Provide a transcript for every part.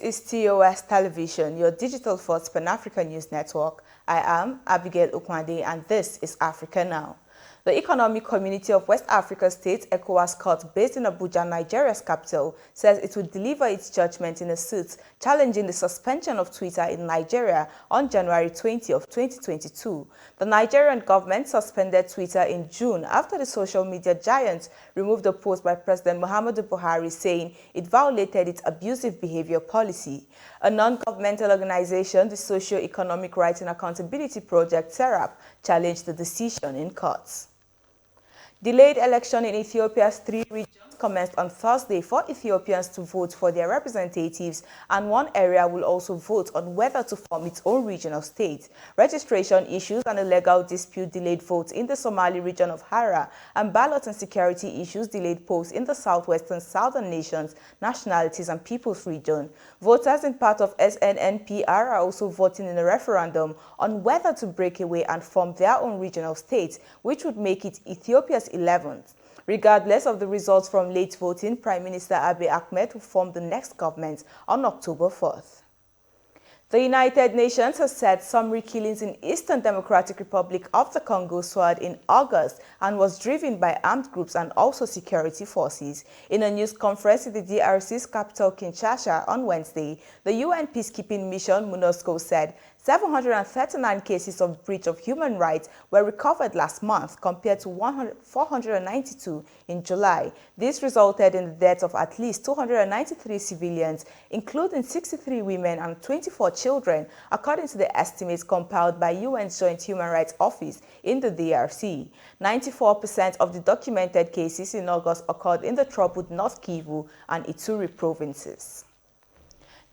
is TOS Television, your digital-first Pan-African news network. I am Abigail Okwande, and this is Africa Now. The Economic Community of West Africa States, ECOWAS Court, based in Abuja, Nigeria's capital, says it will deliver its judgment in a suit challenging the suspension of Twitter in Nigeria on January 20 of 2022. The Nigerian government suspended Twitter in June after the social media giant removed a post by President Muhammadu Buhari saying it violated its abusive behavior policy. A non-governmental organization, the Socio-Economic Rights and Accountability Project, SERAP, challenged the decision in courts. Delayed election in Ethiopia's 3 regions commenced on Thursday for Ethiopians to vote for their representatives, and one area will also vote on whether to form its own regional state. Registration issues and a legal dispute delayed votes in the Somali region of Hara, and ballot and security issues delayed polls in the southwestern southern nations, nationalities and peoples region. Voters in part of SNNPR are also voting in a referendum on whether to break away and form their own regional state, which would make it Ethiopia's 11th. Regardless of the results from late voting, Prime Minister Abiy Ahmed will form the next government on October 4th. The United Nations has said summary killings in Eastern Democratic Republic of the Congo soared in August and was driven by armed groups and also security forces. In a news conference in the DRC's capital Kinshasa on Wednesday, the UN peacekeeping mission MONUSCO said 739 cases of breach of human rights were recovered last month compared to 492 in July. This resulted in the death of at least 293 civilians, including 63 women and 24 children, according to the estimates compiled by UN's Joint Human Rights Office in the DRC. 94% of the documented cases in August occurred in the troubled North Kivu and Ituri provinces.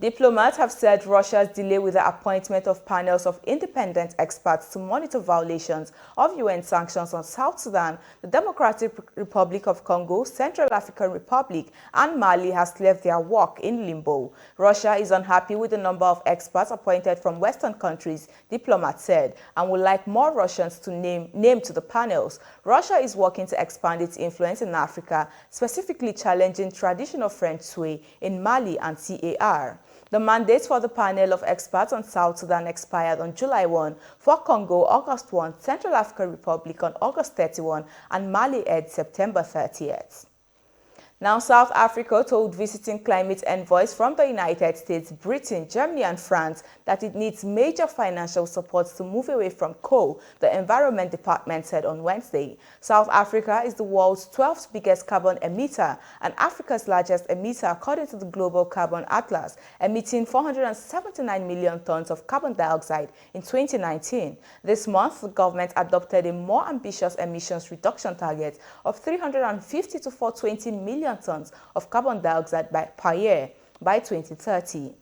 Diplomats have said Russia's delay with the appointment of panels of independent experts to monitor violations of UN sanctions on South Sudan, the Democratic Republic of Congo, Central African Republic, and Mali has left their work in limbo. Russia is unhappy with the number of experts appointed from Western countries, diplomats said, and would like more Russians to name to the panels. Russia is working to expand its influence in Africa, specifically challenging traditional French sway in Mali and CAR. The mandates for the panel of experts on South Sudan expired on July 1, for Congo August 1, Central African Republic on August 31, and Mali ends September 30th. Now, South Africa told visiting climate envoys from the United States, Britain, Germany, and France that it needs major financial support to move away from coal, the Environment Department said on Wednesday. South Africa is the world's 12th biggest carbon emitter and Africa's largest emitter, according to the Global Carbon Atlas, emitting 479 million tons of carbon dioxide in 2019. This month, the government adopted a more ambitious emissions reduction target of 350 to 420 million tons of carbon dioxide per year by 2030.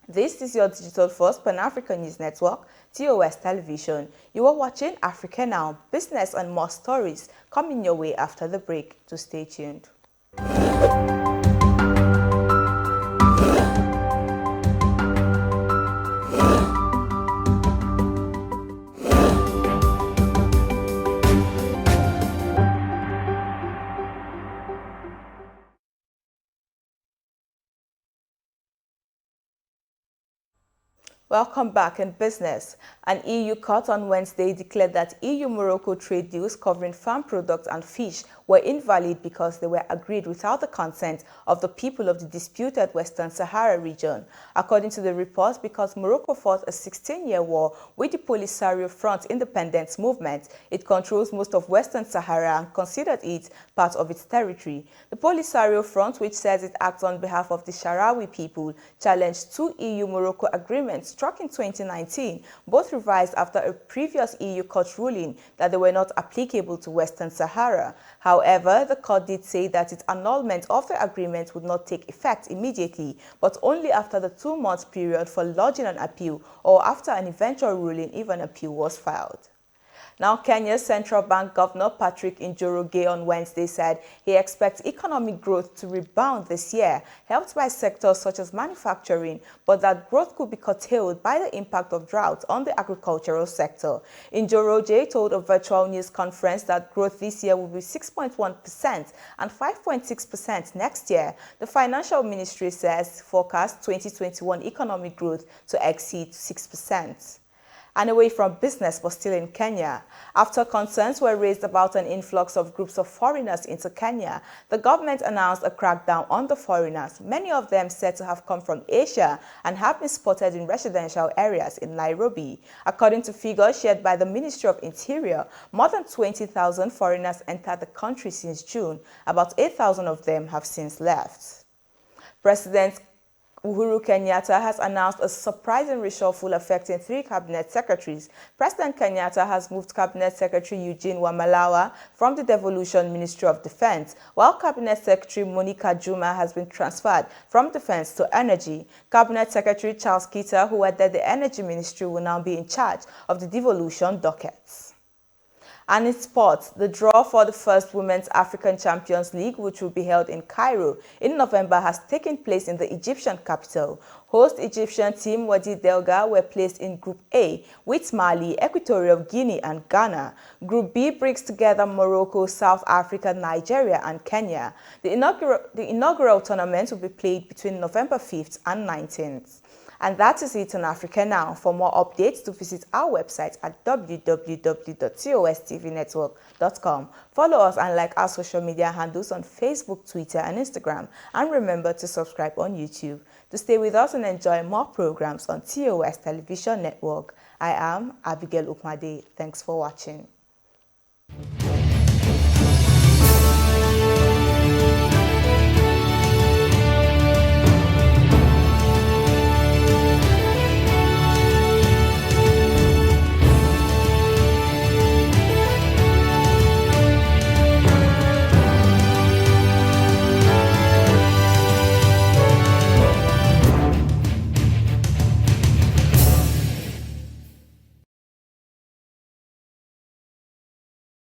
This is your digital-first Pan-African news network, TOS Television. You are watching Africa Now, business and more stories coming your way after the break. To stay tuned. Welcome back. In business, an EU court on Wednesday declared that EU-Morocco trade deals covering farm products and fish were invalid because they were agreed without the consent of the people of the disputed Western Sahara region. According to the report, because Morocco fought a 16-year war with the Polisario Front independence movement, it controls most of Western Sahara and considered it part of its territory. The Polisario Front, which says it acts on behalf of the Sahrawi people, challenged 2 EU-Morocco agreements struck in 2019, both revised after a previous EU court ruling that they were not applicable to Western Sahara. However, the court did say that its annulment of the agreement would not take effect immediately, but only after the 2-month period for lodging an appeal or after an eventual ruling if an appeal was filed. Now, Kenya's Central Bank Governor Patrick Njoroge on Wednesday said he expects economic growth to rebound this year, helped by sectors such as manufacturing, but that growth could be curtailed by the impact of drought on the agricultural sector. Njoroge told a virtual news conference that growth this year will be 6.1% and 5.6% next year. The Financial Ministry says forecasts 2021 economic growth to exceed 6%. And away from business, but still in Kenya. After concerns were raised about an influx of groups of foreigners into Kenya, the government announced a crackdown on the foreigners, many of them said to have come from Asia and have been spotted in residential areas in Nairobi. According to figures shared by the Ministry of Interior, more than 20,000 foreigners entered the country since June. About 8,000 of them have since left. President Uhuru Kenyatta has announced a surprising reshuffle affecting 3 cabinet secretaries. President Kenyatta has moved Cabinet Secretary Eugene Wamalawa from the Devolution Ministry of Defense, while Cabinet Secretary Monica Juma has been transferred from Defense to Energy. Cabinet Secretary Charles Kita, who headed the Energy Ministry, will now be in charge of the devolution dockets. And in sports, the draw for the first Women's African Champions League, which will be held in Cairo in November, has taken place in the Egyptian capital. Host Egyptian team Wadi Delga were placed in Group A with Mali, Equatorial Guinea and Ghana. Group B brings together Morocco, South Africa, Nigeria and Kenya. The inaugural tournament will be played between November 5th and 19th. And that is it on Africa Now. For more updates, to visit our website at www.costvnetwork.com. Follow us and like our social media handles on Facebook, Twitter, and Instagram. And remember to subscribe on YouTube. To stay with us and enjoy more programs on TOS Television Network. I am Abigail Ukmade. Thanks for watching.